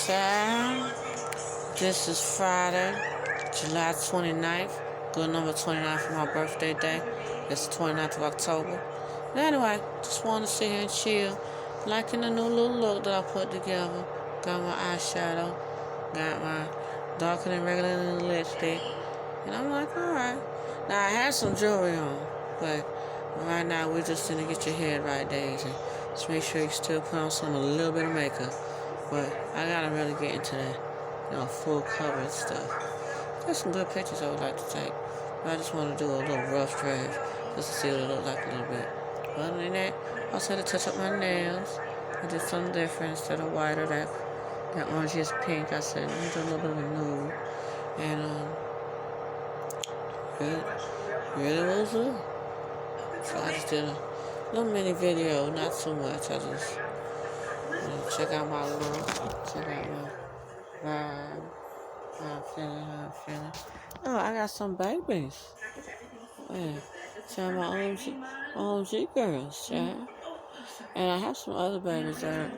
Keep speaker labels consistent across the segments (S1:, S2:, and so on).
S1: Child, this is Friday, July 29th. Good number 29 for my birthday day. It's the 29th of October. But anyway, just want to sit here and chill. Liking the new little look that I put together. Got my eyeshadow. Got my darker than regular lipstick. And I'm like, alright. Now, I had some jewelry on. But right now, we're just going to get your head right, days. And just make sure you still put on a little bit of makeup. But I gotta really get into that, full coverage stuff. There's some good pictures I would like to take. But I just want to do a little rough draft just to see what it looks like a little bit. But other than that, I also had to touch up my nails. I did something different instead of white or that orange is pink. I said, let me do a little bit of a nude. And, really was good. So I just did a little mini video, not too much. I just check out my look, check out my vibe, how I'm feeling. Oh, I got some babies. Yeah, check my OMG girls, yeah. And I have some other babies that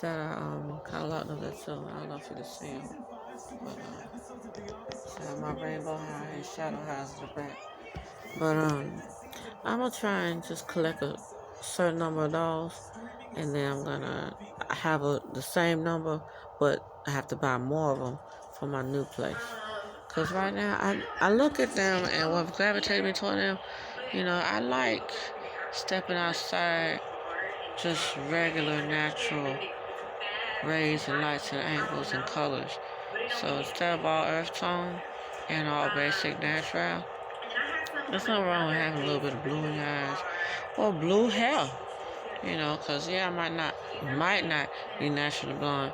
S1: are kind of locked up there too. I don't know if you can see them. But, check out my rainbow hair and shadow highs in the back. But, I'm going to try and just collect a certain number of dolls, and then I'm going to have the same number, but I have to buy more of them for my new place. Because right now, I look at them, and what gravitated me toward them, I like stepping outside, just regular, natural rays and lights and angles and colors. So instead of all earth tone and all basic natural, there's nothing wrong with having a little bit of blue in your eyes or blue hair, because I might not be naturally blonde,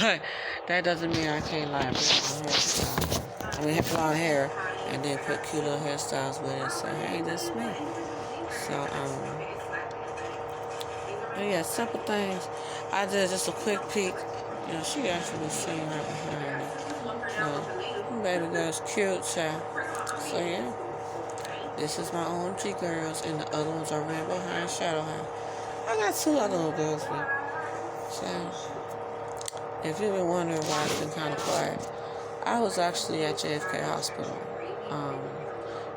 S1: but that doesn't mean I can't lie about my hairstyle. I mean, have blonde hair and then put cute little hairstyles with it and say, hey, this is me. So, but yeah, simple things. I did just a quick peek. She actually was sitting right behind me. Baby girl's cute, child. So yeah. This is my OMG girls, and the other ones are rainbow high and shadow high. I got two other little girls with. So, if you've been wondering why it's been kind of quiet, I was actually at JFK Hospital.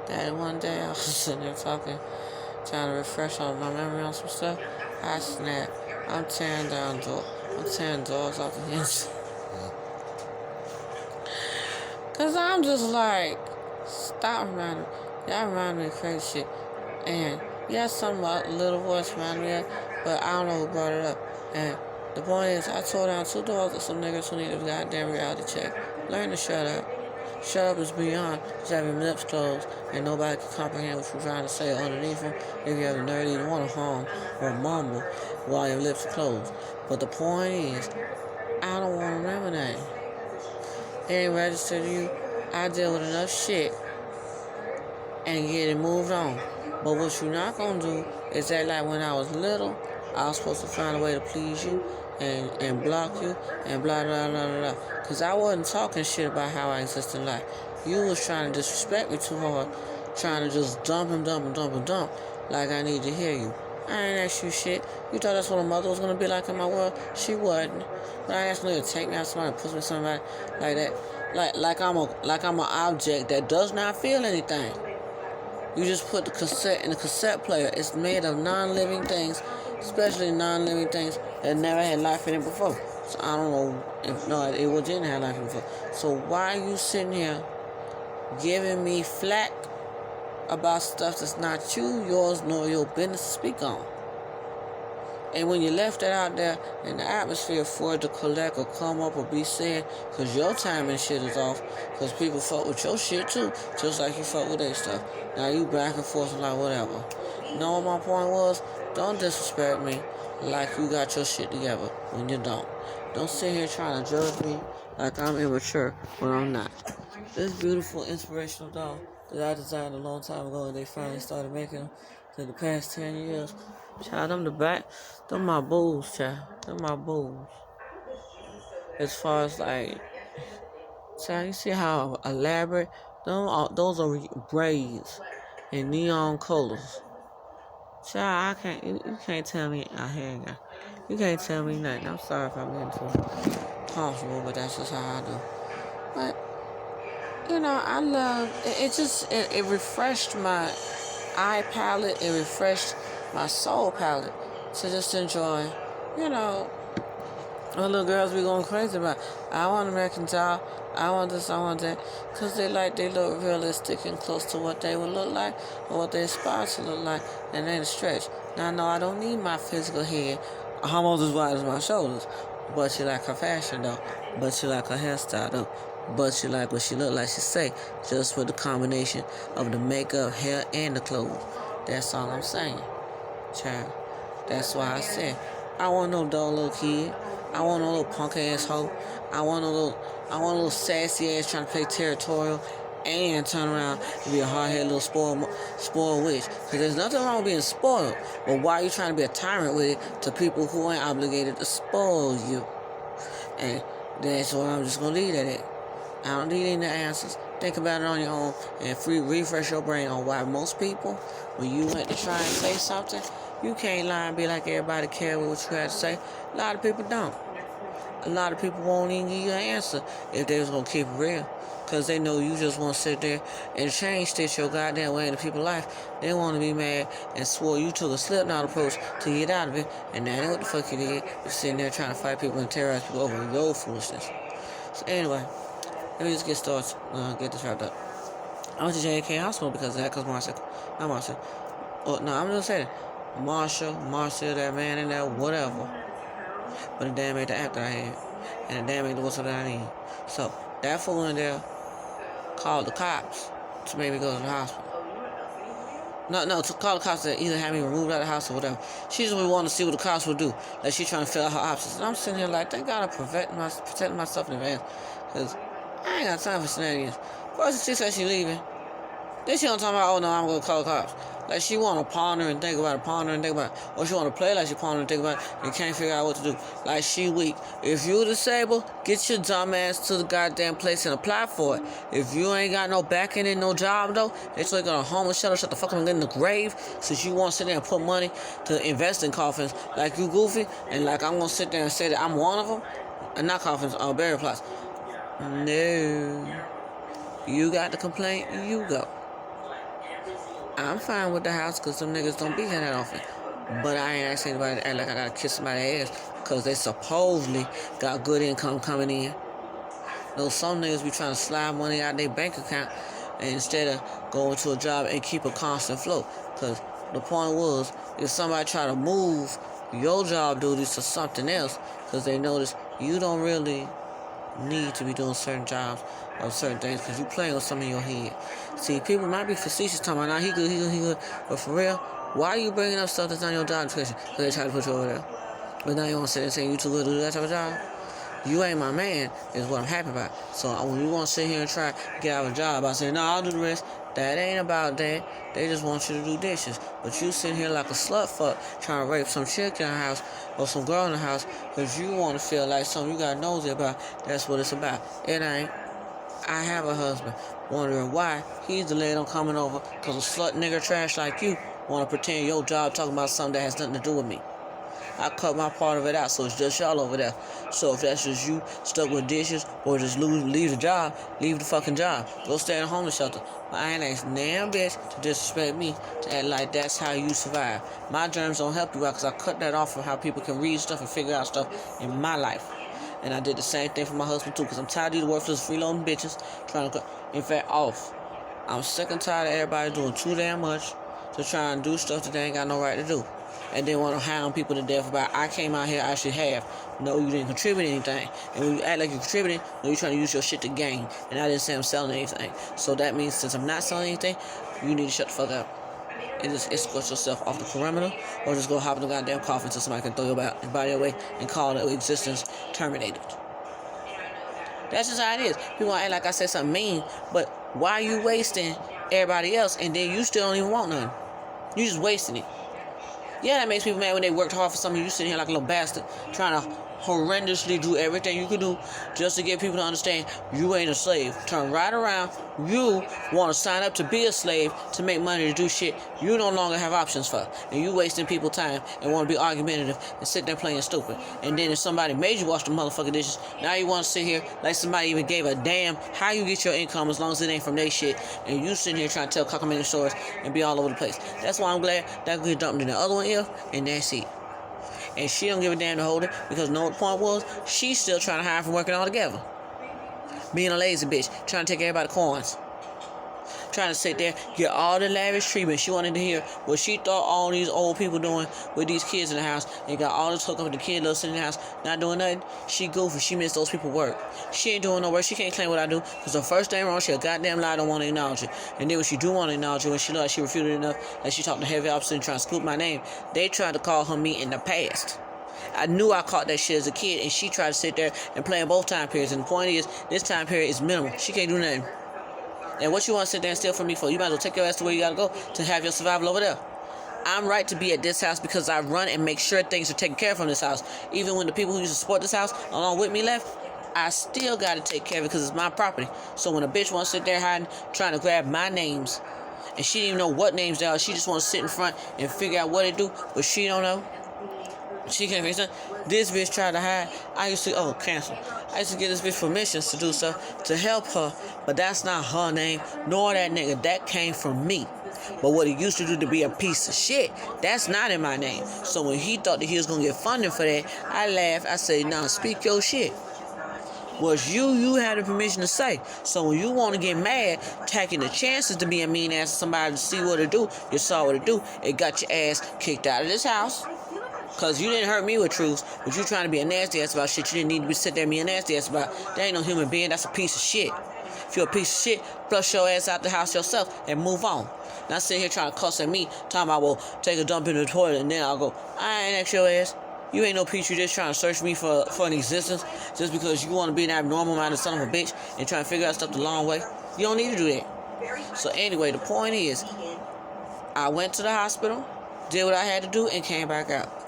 S1: That one day I was sitting there talking, trying to refresh all my memory on some stuff. I snapped. I'm tearing doors off the hinges. Cause I'm just like, stop reminding me. Y'all remind me of crazy shit. And some little voice reminded me of, but I don't know who brought it up. And the point is, I tore down 2 doors of some niggas who need a goddamn reality check. Learn to shut up. Shut up is beyond just having lips closed and nobody can comprehend what you're trying to say underneath them if you have the nerve to want to hum or mumble while your lips are closed. But the point is, I don't want to remember that. It ain't registered to you. I deal with enough shit and get it moved on. But what you're not going to do is that like when I was little, I was supposed to find a way to please you and block you and blah, blah, blah, blah, blah. Because I wasn't talking shit about how I exist in life. You was trying to disrespect me too hard, trying to just dump like I need to hear you. I ain't asked you shit. You thought that's what a mother was going to be like in my world? She wasn't. But I asked her to take me out somebody and push me somebody like that. Like I'm an object that does not feel anything. You just put the cassette in the cassette player. It's made of non-living things, especially non-living things that never had life in it before. So I don't know if it didn't have life in it before. So why are you sitting here giving me flack about stuff that's not yours, nor your business to speak on? And when you left that out there in the atmosphere for it to collect or come up or be said, because your time and shit is off, because people fuck with your shit too, just like you fuck with their stuff. Now you back and forth and like whatever. No, my point was, don't disrespect me like you got your shit together when you don't. Don't sit here trying to judge me like I'm immature when I'm not. This beautiful inspirational doll that I designed a long time ago and they finally started making them in the past 10 years. Child, them my booze, child. Them my booze. As far as like, child, you see how elaborate? Those are braids in neon colors. Child, you can't tell me, you can't tell me nothing. I'm sorry if I'm into it. comfortable, but that's just how I do. But, I love it. It refreshed my eye palette. It refreshed my soul palette to just enjoy, you know, what little girls be going crazy about. I want an American Doll. I want this, I want that. Because they look realistic and close to what they would look like or what they aspire to look like. And they ain't a stretch. Now, no, I don't need my physical head almost as wide as my shoulders. But she like her fashion, though. But she like her hairstyle, though. But she like what she look like, she say. Just for the combination of the makeup, hair, and the clothes. That's all I'm saying, child. That's why I said, I want no dull little kid. I want no little punk ass hoe. I want a little sassy ass trying to play territorial and turn around and be a hard-headed little spoiled witch. Because there's nothing wrong with being spoiled. But why are you trying to be a tyrant with it to people who ain't obligated to spoil you? And that's what I'm just going to leave that at. I don't need any answers. Think about it on your own and refresh your brain on why most people, when you went to try and say something, you can't lie and be like everybody care what you had to say. A lot of people don't. A lot of people won't even give you an answer if they was going to keep it real. Because they know you just want to sit there and stitch your goddamn way into people's life. They want to be mad and swore you took a slipknot approach to get out of it. And that ain't what the fuck you did. You're sitting there trying to fight people and terrorize people over your foolishness. So anyway, let me just get started. Get this wrapped up. I went to JK Hospital because of that. Because Marshall. Oh, no, I'm just saying. Marshall, that man in there, whatever. But it damn ain't the app that I had. And it damn ain't the whistle that I need. So, that fool in there called the cops to make me go to the hospital. No, to call the cops to either have me removed out of the house or whatever. She just wanted to see what the cops would do. Like, she trying to fill out her options. And I'm sitting here like, thank God I'm protecting myself in advance. Because I ain't got time for shenanigans. First, she said she leaving. Then she don't talk about, oh no, I'm going to call the cops. Like she want to ponder and think about it. Or she want to play like she ponder and think about it and can't figure out what to do. Like she weak. If you disabled, get your dumb ass to the goddamn place and apply for it. If you ain't got no backing and no job though, they still got a homeless shelter, shut the fuck up and get in the grave. Since you want to sit there and put money to invest in coffins like you goofy. And like I'm going to sit there and say that I'm one of them. And not coffins, burial plots. No. You got the complaint, you go. I'm fine with the house because some niggas don't be here that often. But I ain't asking anybody to act like I gotta kiss somebody's ass because they supposedly got good income coming in. Though some niggas be trying to slide money out their bank account instead of going to a job and keep a constant flow. Because the point was, if somebody try to move your job duties to something else because they notice you don't really need to be doing certain jobs or certain things because you playing with something in your head. See, people might be facetious talking about, nah, he good, but for real, why are you bringing up stuff that's not your job description? Because they try to put you over there. But now you want to sit there and say you too good to do that type of job? You ain't my man, is what I'm happy about. So when you want to sit here and try to get out of a job by saying, no, I'll do the rest, that ain't about that. They just want you to do dishes. But you sitting here like a slut fuck trying to rape some chick in the house or some girl in the house because you want to feel like something you got nosy about. That's what it's about. It ain't. I have a husband wondering why he's delayed on coming over because a slut nigga trash like you want to pretend your job talking about something that has nothing to do with me. I cut my part of it out, so it's just y'all over there. So if that's just you stuck with dishes or just leave the job, leave the fucking job. Go stay in a homeless shelter. But I ain't asked damn bitch to disrespect me to act like that's how you survive. My germs don't help you out because I cut that off of how people can read stuff and figure out stuff in my life. And I did the same thing for my husband too because I'm tired of these worthless freeloading bitches trying to cut. In fact, off. I'm sick and tired of everybody doing too damn much to try and do stuff that they ain't got no right to do. And then want to hound people to death about, I came out here, I should have. No, you didn't contribute anything. And when you act like you're contributing, no, you're trying to use your shit to gain. And I didn't say I'm selling anything. So that means since I'm not selling anything, you need to shut the fuck up. And just escort yourself off the perimeter, or just go hop in the goddamn coffin so somebody can throw your body away and call the existence terminated. That's just how it is. People act like I said something mean, but why are you wasting everybody else and then you still don't even want none? You just wasting it. Yeah, that makes people mad when they worked hard for something. You sitting here like a little bastard trying to horrendously do everything you can do just to get people to understand you ain't a slave. Turn right around. You want to sign up to be a slave to make money to do shit you no longer have options for. And you wasting people's time and want to be argumentative and sit there playing stupid. And then if somebody made you wash the motherfucking dishes, now you want to sit here like somebody even gave a damn how you get your income as long as it ain't from their shit. And you sitting here trying to tell cockamamie stories and be all over the place. That's why I'm glad that get dumped in the other one ear, and that's it. And she don't give a damn to hold it because know what the point was? She's still trying to hide from working all together. Being a lazy bitch, trying to take everybody's coins. Trying to sit there, get all the lavish treatment. She wanted to hear what she thought all these old people doing with these kids in the house. And got all this hook up with the kid little sitting in the house, not doing nothing. She goofy. She missed those people work. She ain't doing no work. She can't claim what I do. Because the first thing wrong, she a goddamn lie, don't want to acknowledge it. And then when she do want to acknowledge it, when she like she refuted enough, that she talked to heavy officer and trying to scoop my name, they tried to call her me in the past. I knew I caught that shit as a kid, and she tried to sit there and play in both time periods. And the point is, this time period is minimal. She can't do nothing. And what you want to sit there and steal from me for? You might as well take your ass to where you gotta go to have your survival over there. I'm right to be at this house because I run and make sure things are taken care of from this house. Even when the people who used to support this house along with me left, I still gotta take care of it because it's my property. So when a bitch wants to sit there hiding, trying to grab my names, and she didn't even know what names they are, she just wants to sit in front and figure out what they do, but she don't know. She can't fix it. This bitch tried to hide. I used to cancel. I used to give this bitch permissions to do so to help her, but that's not her name, nor that nigga. That came from me. But what he used to do to be a piece of shit, that's not in my name. So when he thought that he was gonna get funding for that, I laughed. I said, "Nah, speak your shit." Was you had the permission to say. So when you want to get mad, taking the chances to be a mean ass to somebody to see what it do, you saw what it do. It got your ass kicked out of this house. Because you didn't hurt me with truths, but you trying to be a nasty ass about shit you didn't need to be sitting there being a nasty ass about. That ain't no human being. That's a piece of shit. If you're a piece of shit, flush your ass out the house yourself and move on. Not sitting here trying to cuss at me, talking about, well, take a dump in the toilet and then I'll go, I ain't ask your ass. You ain't no piece. You just trying to search me for an existence just because you want to be an abnormal minded son of a bitch and trying to figure out stuff the long way. You don't need to do that. So anyway, the point is, I went to the hospital, did what I had to do, and came back out.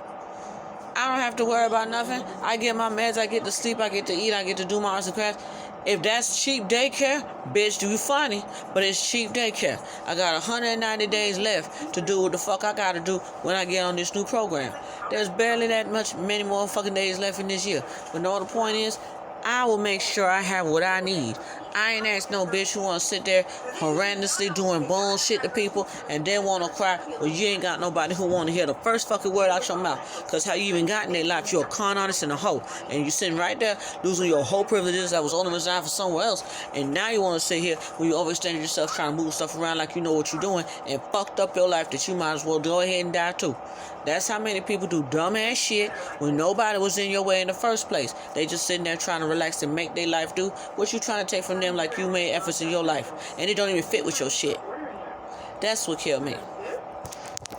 S1: I don't have to worry about nothing. I get my meds, I get to sleep, I get to eat, I get to do my arts and crafts. If that's cheap daycare, bitch, do you funny, but it's cheap daycare. I got 190 days left to do what the fuck I gotta do when I get on this new program. There's barely many more fucking days left in this year. But no, the point is, I will make sure I have what I need. I ain't asked no bitch who want to sit there horrendously doing bullshit to people and then want to cry, well, you ain't got nobody who want to hear the first fucking word out your mouth. Because how you even got in their life, you're a con artist and a hoe. And you sitting right there losing your whole privileges that was only reserved for somewhere else. And now you want to sit here when you overextended yourself trying to move stuff around like you know what you're doing and fucked up your life that you might as well go ahead and die too. That's how many people do dumbass shit when nobody was in your way in the first place. They just sitting there trying to relax and make their life do what you trying to take from them like you made efforts in your life. And it don't even fit with your shit. That's what killed me.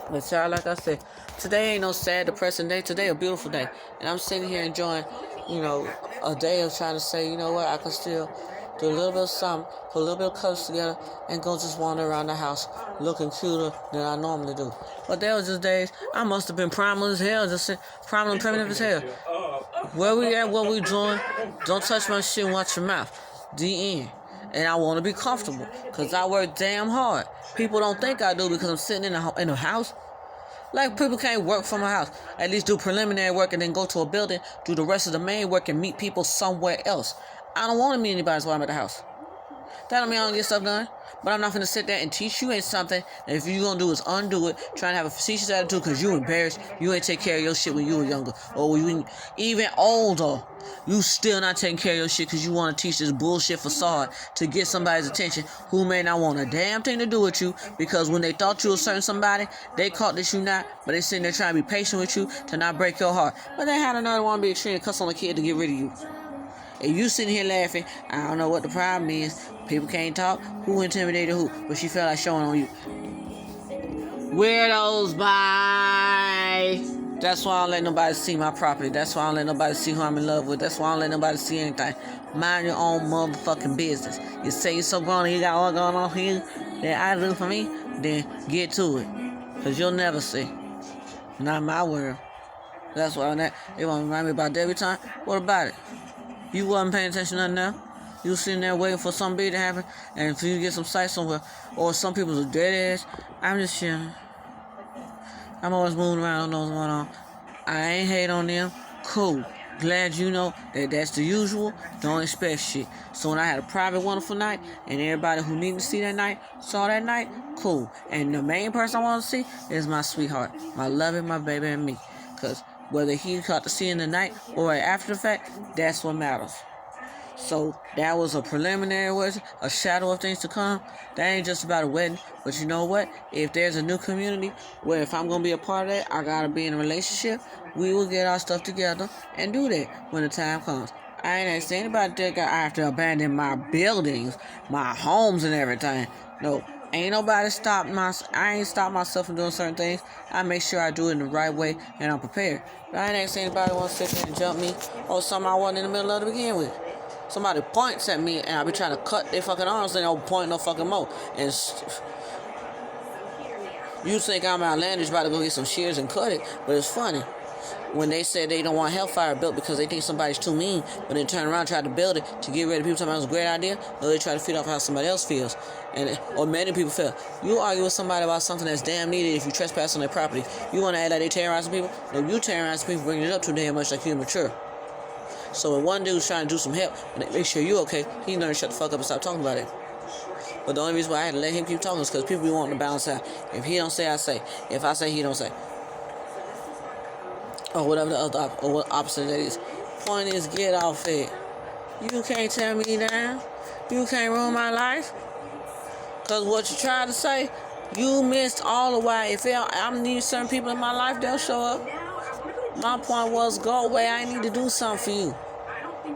S1: But y'all, like I said, today ain't no sad, depressing day. Today a beautiful day. And I'm sitting here enjoying, a day of trying to say, you know what, I can still do a little bit of something, put a little bit of colors together, and go just wander around the house looking cuter than I normally do. But there was just days I must have been primal as hell, just primal and primitive as hell. Where we at, what we doing, don't touch my shit and watch your mouth. The end. And I want to be comfortable, because I work damn hard. People don't think I do because I'm sitting in a house. Like, people can't work from a house. At least do preliminary work and then go to a building, do the rest of the main work and meet people somewhere else. I don't want to meet anybody while I'm at the house. That don't mean I don't get stuff done. But I'm not going to sit there and teach you ain't something. And if you're going to do is undo it, trying to have a facetious attitude because you embarrassed. You ain't take care of your shit when you were younger. Or when you even older. You still not taking care of your shit because you want to teach this bullshit facade to get somebody's attention who may not want a damn thing to do with you, because when they thought you were certain somebody, they caught that you not, but they sitting there trying to be patient with you to not break your heart. But they had another one be extreme and cuss on a kid to get rid of you. And you sitting here laughing, I don't know what the problem is. People can't talk. Who intimidated who? But she felt like showing on you. Weirdos, bye. That's why I don't let nobody see my property. That's why I don't let nobody see who I'm in love with. That's why I don't let nobody see anything. Mind your own motherfucking business. You say you're so grown and you got all going on here that I do for me, then get to it. Because you'll never see. Not my world. That's why they want to remind me about that every time. What about it? You wasn't paying attention to nothing else. You was sitting there waiting for something big to happen and for you to get some sight somewhere. Or some people's a dead ass. I'm just chilling. I'm always moving around, don't know what's going on. I ain't hate on them. Cool. Glad you know that that's the usual. Don't expect shit. So when I had a private wonderful night and everybody who needed to see that night saw that night, cool. And the main person I want to see is my sweetheart, my loving, my baby, and me. Because whether he caught to see in the night or after the fact, that's what matters. So that was a preliminary wedding, a shadow of things to come. That ain't just about a wedding. But you know what? If there's a new community where if I'm going to be a part of that, I got to be in a relationship, we will get our stuff together and do that when the time comes. I ain't asked anybody think I have to abandon my buildings, my homes and everything. No, ain't nobody I ain't stopped myself from doing certain things. I make sure I do it in the right way and I'm prepared. But I ain't asked anybody want to sit there and jump me or something I wasn't in the middle of to begin with. Somebody points at me and I be trying to cut their fucking arms and they don't point no fucking more. And you think I'm outlandish about to go get some shears and cut it, but it's funny. When they say they don't want hellfire built because they think somebody's too mean, but then turn around and try to build it to get rid of people talking about it was a great idea, or they try to feed off how somebody else feels. Or many people feel. You argue with somebody about something that's damn needed if you trespass on their property. You want to act like they terrorizing people? No, you terrorizing people, bringing it up too damn much like you're mature. So when one dude's trying to do some help and they make sure you're okay, he learned to shut the fuck up and stop talking about it. But the only reason why I had to let him keep talking is because people be wanting to balance out. If he don't say, I say. If I say, he don't say. Or whatever the other what opposite that is. Point is, get off it. You can't tear me down. You can't ruin my life. Because what you tried to say, you missed all the way. If I need certain people in my life, they'll show up. My point was, go away. I need to do something for you.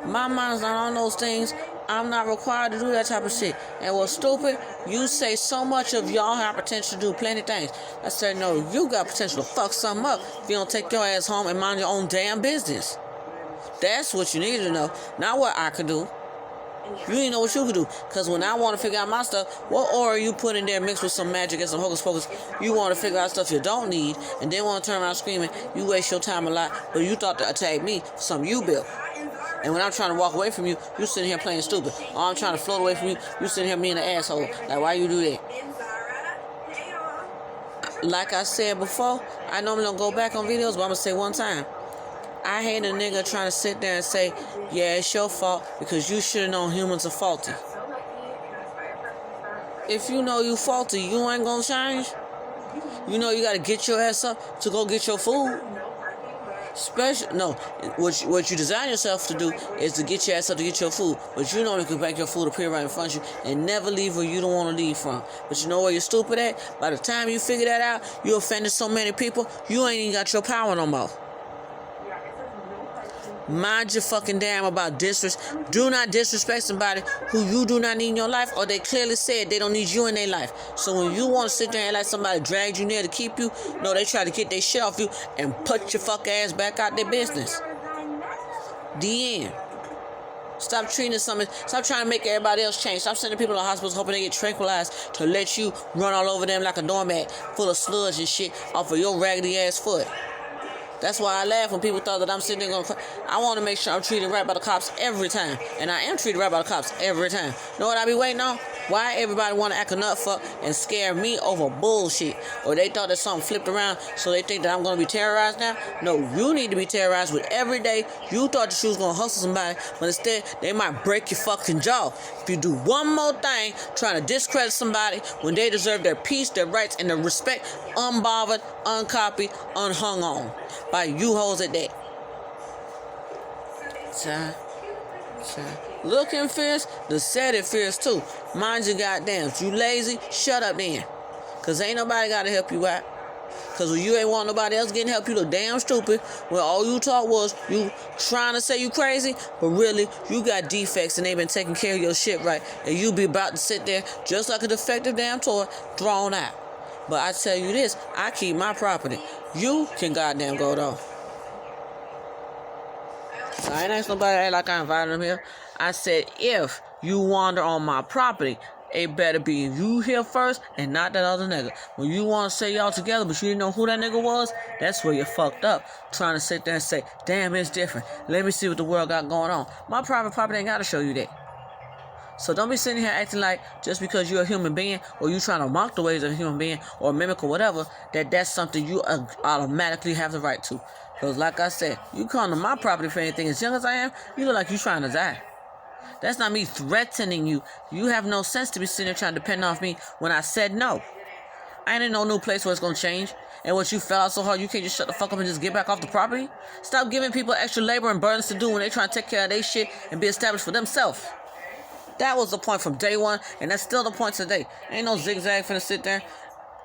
S1: My mind's not on those things. I'm not required to do that type of shit. And what's stupid, you say so much of y'all have potential to do plenty of things. I said, no, you got potential to fuck something up if you don't take your ass home and mind your own damn business. That's what you need to know. Not what I could do. You didn't know what you could do. Because when I want to figure out my stuff, what aura you put in there mixed with some magic and some hocus pocus, you want to figure out stuff you don't need, and then want to turn around screaming, you waste your time a lot, but you thought to attack me for something you built. And when I'm trying to walk away from you, you sitting here playing stupid. Or I'm trying to float away from you, you sitting here being an asshole. Like, why you do that? Like I said before, I normally don't go back on videos, but I'm going to say one time. I hate a nigga trying to sit there and say, yeah, it's your fault because you should have known humans are faulty. If you know you faulty, you ain't gonna change. You know you gotta get your ass up to go get your food. What you design yourself to do is to get your ass up to get your food. But you know you can make your food appear right in front of you and never leave where you don't want to leave from. But you know where you're stupid at? By the time you figure that out, you offended so many people, you ain't even got your power no more. Mind your fucking damn about disrespect. Do not disrespect somebody who you do not need in your life, or they clearly said they don't need you in their life. So when you want to sit there and let somebody drag you near to keep you, no, they try to get their shit off you and put your fuck ass back out their business. The end. Stop treating something. Stop trying to make everybody else change. Stop sending people to hospitals hoping they get tranquilized to let you run all over them like a doormat full of sludge and shit off of your raggedy ass foot. That's why I laugh when people thought that I'm sitting there going to cry. I want to make sure I'm treated right by the cops every time. And I am treated right by the cops every time. Know what I be waiting on? Why everybody want to act a nut fuck and scare me over bullshit? Or they thought that something flipped around so they think that I'm going to be terrorized now? No, you need to be terrorized with every day. You thought that you was going to hustle somebody, but instead they might break your fucking jaw. If you do one more thing trying to discredit somebody when they deserve their peace, their rights, and their respect, unbothered, uncopied, unhung on. By you hoes at that. Looking fierce, the set it fierce too. Mind your goddamn. If you lazy, shut up then. Cause ain't nobody gotta help you out. Cause when you ain't want nobody else getting help, you look damn stupid. When all you talk was you trying to say you crazy, but really you got defects and they been taking care of your shit right. And you be about to sit there just like a defective damn toy thrown out. But I tell you this, I keep my property. You can goddamn go though. So I ain't asked nobody to act like I invited them here. I said, if you wander on my property, it better be you here first and not that other nigga. When you want to say y'all together, but you didn't know who that nigga was, that's where you're fucked up. Trying to sit there and say, damn, it's different. Let me see what the world got going on. My private property ain't got to show you that. So don't be sitting here acting like just because you're a human being or you trying to mock the ways of a human being or mimic or whatever, that's something you automatically have the right to. Because like I said, you come to my property for anything as young as I am, you look like you trying to die. That's not me threatening you. You have no sense to be sitting there trying to depend off me when I said no. I ain't in no new place where it's going to change. And what you fell out so hard, you can't just shut the fuck up and just get back off the property? Stop giving people extra labor and burdens to do when they trying to take care of their shit and be established for themselves. That was the point from day one, and that's still the point today. Ain't no zigzag finna sit there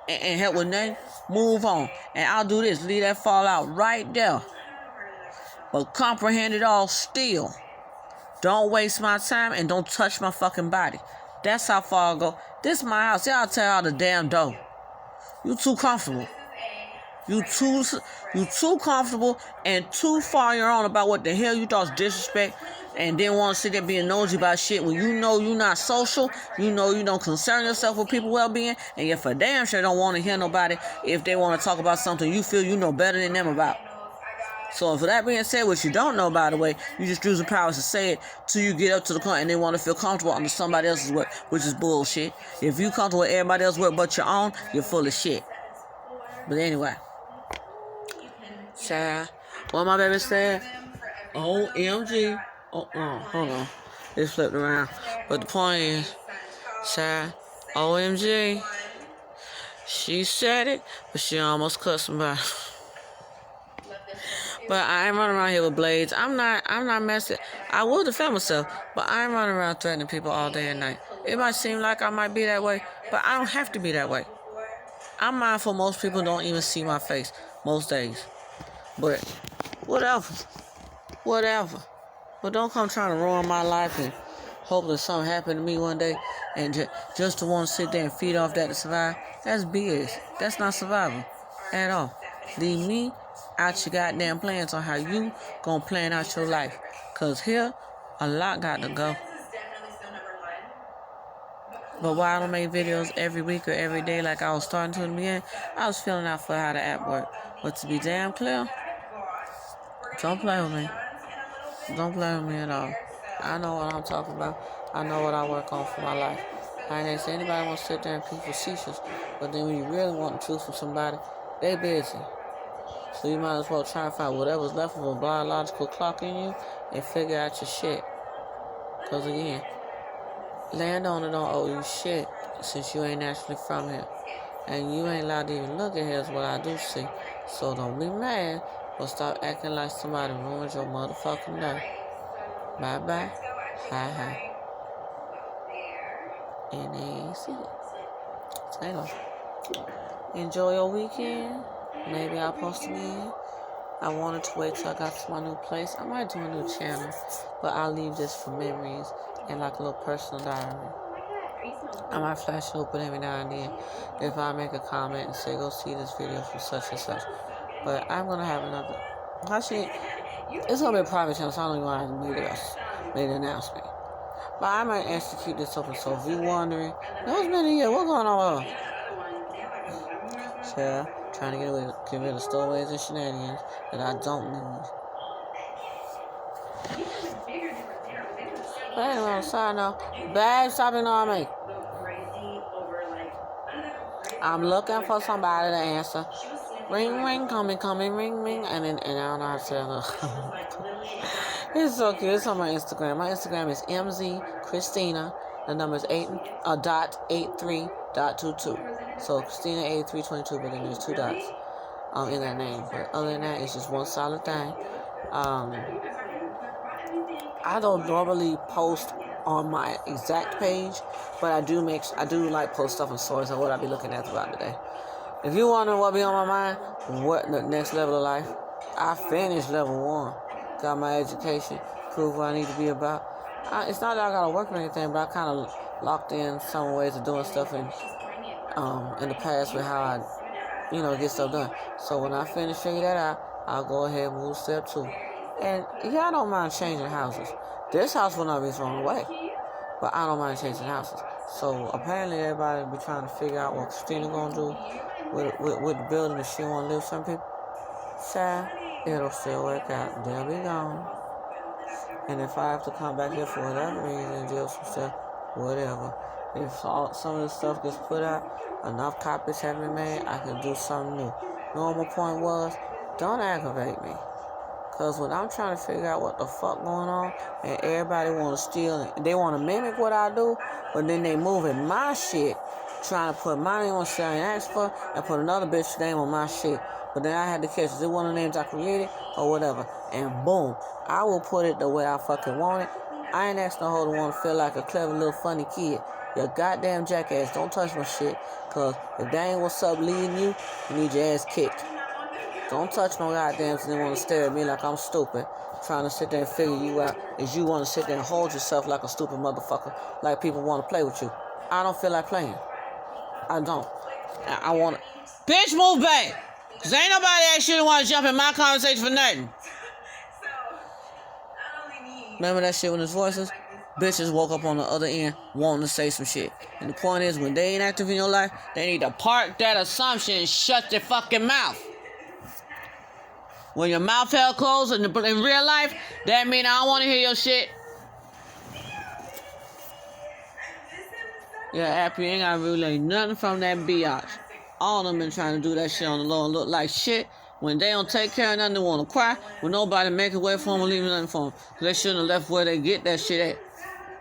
S1: and help with nothing. Move on. And I'll do this. Leave that fall out right there. But comprehend it all still. Don't waste my time and don't touch my fucking body. That's how far I go. This is my house. Y'all tell out the damn door. You too comfortable. You too comfortable and too far your own about what the hell you thought was disrespect and then want to sit there being nosy about shit when you know you're not social, you know you don't concern yourself with people's well-being, and you for damn sure don't want to hear nobody if they want to talk about something you feel you know better than them about. So for that being said, what you don't know, by the way, you just use the powers to say it till you get up to the point and they want to feel comfortable under somebody else's work, which is bullshit. If you comfortable with everybody else's work but your own, you're full of shit. But anyway. Child, what my baby said? OMG. Oh, hold on. It's flipped around. But the point is, child, OMG. She said it, but she almost cussed somebody. But I ain't running around here with blades. I'm not messing. I will defend myself, but I ain't running around threatening people all day and night. It might seem like I might be that way, but I don't have to be that way. I'm mindful most people don't even see my face most days. But whatever. But don't come trying to ruin my life and hope that something happened to me one day and just to want to sit there and feed off that to survive. That's BS. That's not survival at all. Leave me out your goddamn plans on how you gonna plan out your life. Cause here, a lot got to go. But why I don't make videos every week or every day like I was starting to in the beginning, I was feeling out for how the app worked. But to be damn clear, don't play with me. Don't play with me at all. I know what I'm talking about. I know what I work on for my life. I ain't say anybody want to sit there and be facetious, but then when you really want the truth from somebody, they busy. So you might as well try and find whatever's left of a biological clock in you and figure out your shit. Because again, landowner don't owe you shit since you ain't actually from here. And you ain't allowed to even look at here is what I do see. So don't be mad. Or stop acting like somebody ruined your motherfucking day. Bye-bye. Hi. And ain't see it. So anyway, enjoy your weekend. Maybe I'll post again. I wanted to wait till I got to my new place. I might do a new channel. But I'll leave this for memories and like a little personal diary. I might flash it open every now and then if I make a comment and say, go see this video from such and such. But I'm going to have another. Actually, it's going to be a private channel, so I don't even want to make an announcement. But I might actually keep this open, so if you're wondering, it's been a year, what's going on? Yeah, trying to get rid of stowaways and shenanigans that I don't need. But anyway, on a side note, babe, stop ignoring me. I'm looking for somebody to answer. Ring, ring, coming, ring, ring. And I don't know how to say it. It's so cute. It's on my Instagram. My Instagram is mzchristina. The number is 83.22. So Christina 8322, but then there's 2 dots in that name. But other than that, it's just one solid thing. I don't normally post on my exact page, but I do like post stuff in stories of what I be looking at throughout the day. If you wonder what be on my mind, what the next level of life, I finished level 1, got my education, proved what I need to be about. It's not that I gotta work or anything, but I kind of locked in some ways of doing stuff in the past with how I, get stuff done. So when I figure that out, I'll go ahead and move step 2. And I don't mind changing houses. This house will not be thrown away, but I don't mind changing houses. So apparently everybody be trying to figure out what Christina gonna do with the building if she wanna live. Some people say it'll still work out. They'll be gone. And if I have to come back here for whatever reason and deal with some stuff, whatever. If some of the stuff gets put out, enough copies have been made, I can do something new. Normal point was, don't aggravate me. Because when I'm trying to figure out what the fuck going on, and everybody want to steal, and they want to mimic what I do, but then they moving my shit, trying to put my name on shit I ain't asked for, and put another bitch's name on my shit. But then I had to catch, is it one of the names I created, or whatever? And boom, I will put it the way I fucking want it. I ain't asking the hoe to want to feel like a clever little funny kid. You goddamn jackass, don't touch my shit, because if that ain't what's up leading you, you need your ass kicked. Don't touch no goddamn thing. They want to stare at me like I'm stupid. Trying to sit there and figure you out. Is you want to sit there and hold yourself like a stupid motherfucker. Like people want to play with you. I don't feel like playing. I don't. I want to. Bitch, move back. Because ain't nobody actually want to jump in my conversation for nothing. Remember that shit when it's voices? Bitches woke up on the other end wanting to say some shit. And the point is, when they ain't active in your life, they need to park that assumption and shut their fucking mouth. When your mouth held closed in real life, that mean I don't want to hear your shit. Yeah, Appy ain't got to relay nothing from that biatch. All of them been trying to do that shit on the low and look like shit. When they don't take care of nothing, they want to cry. When nobody make a way for them or leave nothing for them. They shouldn't have left where they get that shit at.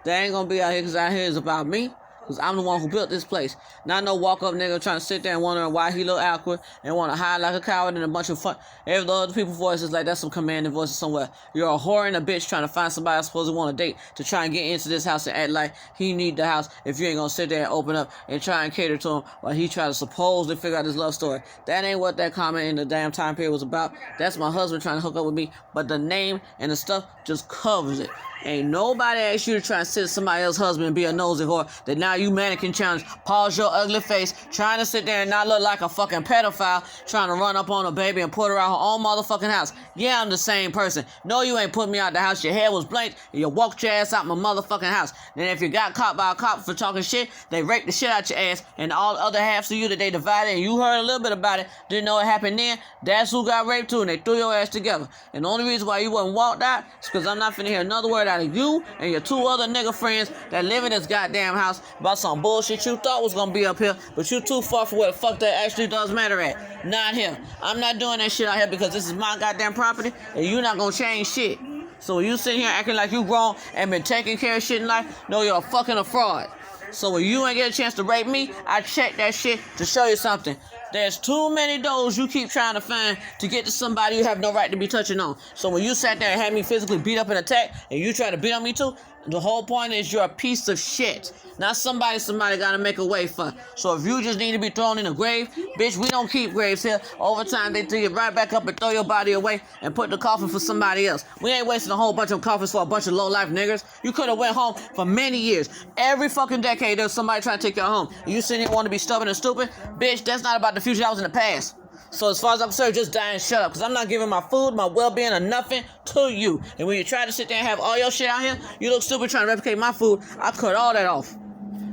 S1: They ain't going to be out here because out here is about me. Because I'm the one who built this place. Not no walk-up nigga trying to sit there and wondering why he look awkward and want to hide like a coward and a bunch of fun. Every other people's voices like that's some commanding voices somewhere. You're a whore and a bitch trying to find somebody else supposed to want to date to try and get into this house and act like he need the house if you ain't going to sit there and open up and try and cater to him while he try to supposedly figure out his love story. That ain't what that comment in the damn time period was about. That's my husband trying to hook up with me. But the name and the stuff just covers it. Ain't nobody asked you to try and sit somebody else's husband and be a nosy whore that now you mannequin challenge, pause your ugly face, trying to sit there and not look like a fucking pedophile, trying to run up on a baby and put her out her own motherfucking house. Yeah, I'm the same person. No, you ain't put me out the house. Your hair was blanked and you walked your ass out my motherfucking house. Then if you got caught by a cop for talking shit, they raped the shit out your ass, and all the other halves of you that they divided and you heard a little bit about it, didn't know it happened then, that's who got raped too, and they threw your ass together. And the only reason why you wasn't walked out is because I'm not finna hear another word out of you and your two other nigga friends that live in this goddamn house about some bullshit you thought was gonna be up here, but you too far from where the fuck that actually does matter at. Not here. I'm not doing that shit out here because this is my goddamn property and you're not gonna change shit. So when you sit here acting like you grown and been taking care of shit in life, no, you're a fucking fraud. So when you ain't get a chance to rape me, I check that shit to show you something. There's too many doors you keep trying to find to get to somebody you have no right to be touching on. So when you sat there and had me physically beat up and attack, and you try to beat on me too, the whole point is you're a piece of shit. Not somebody gotta make a way for. So if you just need to be thrown in a grave, bitch, we don't keep graves here. Over time, they take it right back up and throw your body away and put the coffin for somebody else. We ain't wasting a whole bunch of coffins for a bunch of low-life niggers. You could have went home for many years. Every fucking decade, there's somebody trying to take you home. And you sitting here want to be stubborn and stupid? Bitch, that's not about the future. That was in the past. So as far as I'm concerned, just die and shut up. Because I'm not giving my food, my well-being, or nothing to you. And when you try to sit there and have all your shit out here, you look stupid trying to replicate my food. I cut all that off.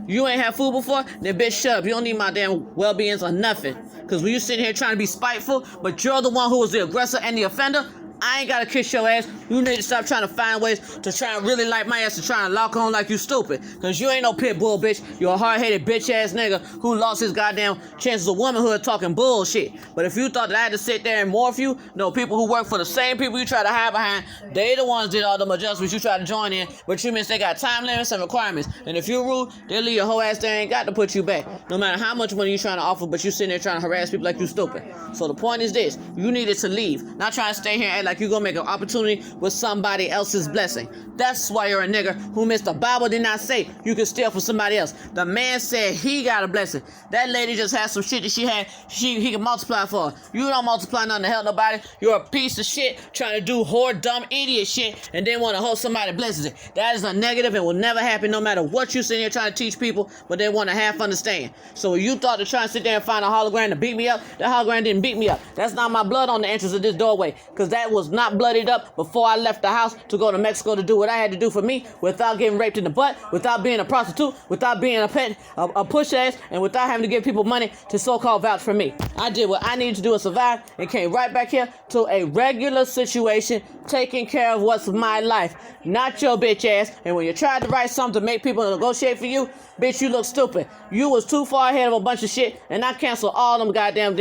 S1: You ain't had food before? Then bitch, shut up. You don't need my damn well-beings or nothing. Because when you sitting here trying to be spiteful, but you're the one who was the aggressor and the offender, I ain't gotta kiss your ass. You need to stop trying to find ways to try and really like my ass to try and lock on like you stupid. Cause you ain't no pit bull, bitch. You're a hard-headed bitch ass nigga who lost his goddamn chances of womanhood talking bullshit. But if you thought that I had to sit there and morph you, no, people who work for the same people you try to hide behind, they the ones did all them adjustments you try to join in, but you miss they got time limits and requirements. And if you're rude, they'll leave your whole ass there, ain't got to put you back. No matter how much money you trying to offer, but you sitting there trying to harass people like you stupid. So the point is this, you needed to leave. Not trying to stay here and act like you gonna make an opportunity with somebody else's blessing. That's why you're a nigga who missed the Bible did not say you can steal from somebody else. The man said he got a blessing. That lady just had some shit that she had, he can multiply for her. You don't multiply nothing to help nobody. You're a piece of shit trying to do whore, dumb, idiot shit and then want to hold somebody blesses it. That is a negative and will never happen no matter what you sitting here trying to teach people, but they want to half understand. So when you thought to try and sit there and find a hologram to beat me up, that hologram didn't beat me up. That's not my blood on the entrance of this doorway, because that was was not bloodied up before I left the house to go to Mexico to do what I had to do for me without getting raped in the butt, without being a prostitute, without being a push ass, and without having to give people money to so-called vouch for me. I did what I needed to do to survive and came right back here to a regular situation, taking care of what's my life, not your bitch ass. And when you tried to write something to make people negotiate for you, bitch, you look stupid. You was too far ahead of a bunch of shit, and I canceled all them goddamn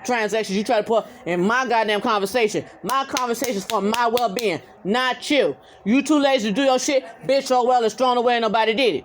S1: transactions you try to put in my goddamn conversation. My conversation's for my well-being, not you. You too lazy to do your shit, bitch. Oh well, it's thrown away and nobody did it.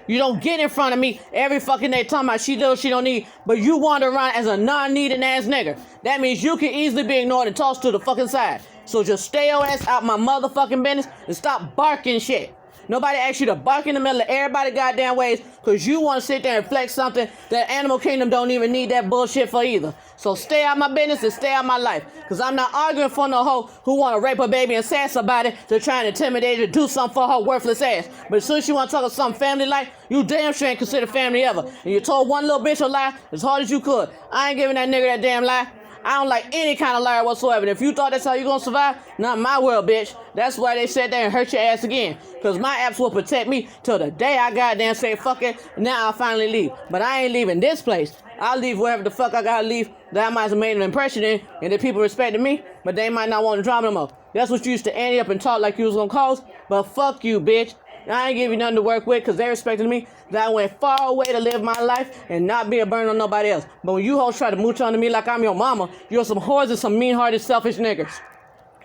S1: You don't get in front of me every fucking day talking about she does, she don't need, but you wander around as a non-needing ass nigga. That means you can easily be ignored and tossed to the fucking side. So just stay your ass out my motherfucking business and stop barking shit. Nobody asked you to bark in the middle of everybody goddamn ways because you want to sit there and flex something that Animal Kingdom don't even need that bullshit for either. So stay out my business and stay out my life. Because I'm not arguing for no hoe who want to rape her baby and sass about it to try and intimidate her to do something for her worthless ass. But as soon as you want to talk about something family like, you damn sure ain't consider family ever. And you told one little bitch a lie as hard as you could. I ain't giving that nigga that damn lie. I don't like any kind of liar whatsoever. And if you thought that's how you gonna survive, not my world, bitch. That's why they sat there and hurt your ass again. Because my apps will protect me till the day I goddamn say fuck it. Now I'll finally leave. But I ain't leaving this place. I'll leave wherever the fuck I gotta leave that I might have made an impression in. And the people respected me, but they might not want to drama no more. That's what you used to ante up and talk like you was gonna cause. But fuck you, bitch. I ain't give you nothing to work with because they respected me. That I went far away to live my life and not be a burden on nobody else. But when you hoes try to mooch onto me like I'm your mama, you're some whores and some mean-hearted, selfish niggas.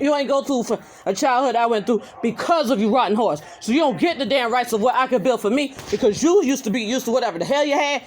S1: You ain't go through for a childhood I went through because of you rotten whores. So you don't get the damn rights of what I could build for me because you used to be used to whatever the hell you had